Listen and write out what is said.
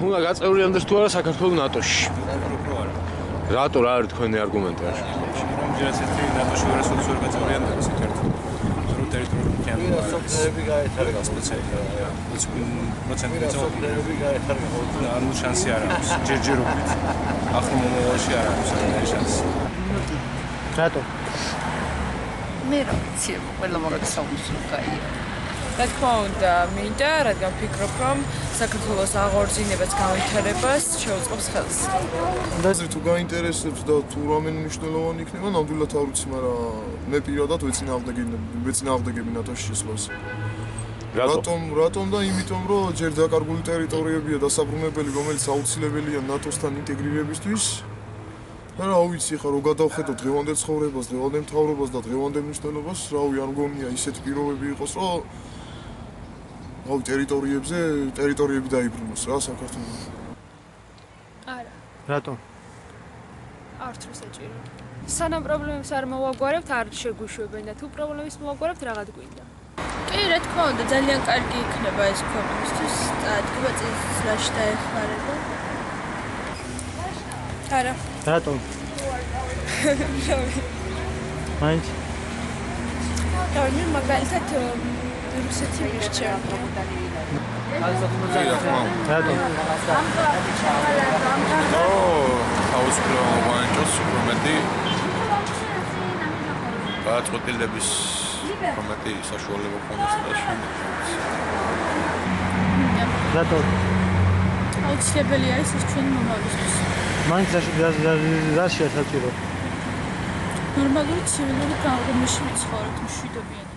უნდა გაწევრიანდეს თუ არა საქართველოს ნატოში. რატო რა არის თქვენი არგუმენტი არ შემიძლია? ამჯერად ესეთი ნატოში ვერასოდეს ვერ გაწევრიანდეს ერთერთი. რომ ტერიტორიული სოფლები გაეთარგა სპეციალია. 20% სოფლები გაეთარგა. ანუ შანსი არ აქვს. ჯერჯერობით. ახლო მომავალში არ აქვს ამ შანსი. რატო? მე რა ვიცი, ყველა მოგაცაუს კაია. რა თქმა უნდა, მინდა, რადგან ვფიქრობ, რომ საქართველოს აღორძინებას განვითარებას შეუწყობს ხელს. აზრი თუ გაინტერესებს და თუ რამე მნიშვნელოვანი იქნება, ნამდვილად არ ვიცი, მაგრამ მე პირადად ვეწინააღმდეგები ნატოში შესვლას. რატომ და იმიტომ, რომ ჯერ დაკარგული ტერიტორიებია დასაბრუნებელი, რომელიც აუცილებელია ნატოსთან ინტეგრირებისთვის. და რა ვიცი, ხა რომ გადავხედოთ დღევანდელ ცხოვრებას, დღევანდელ მთავრობას და დღევანდელ მნიშვნელობას, რავი, არ მგონია ისეთ პირობები იყოს, რომ რავი, ტერიტორიები დაიბრუნოს რა საქართველოს. არა. რატომ? არც რო საჭირო. სანამ პრობლემებს არ მოვაგვარებთ, არ შეგვიშვებენ და თუ პრობლემებს მოვაგვარებთ, რაღაც გვინდა. კი, რა თქმა უნდა, ძალიან კარგი იქნება ეს ქვეყნისთვის. ადგება წელს რაში დაეხმარება. არა. რატომ? მაინც? მე მაგალითად რუსეთი მირჩევ. რატომ? თავისუფლება ვანჭოს უბრალოდ გადაწყვეტილების კომიტეტი საშუალება ქონდეს და რატომ? აუცილებელია ეს ჩვენი მომავლისთვის. მაინც რა შეასაჭირო? ნორმალური ცივილური განვითარებაში ვიცხოვრობთ მშვიდობიან.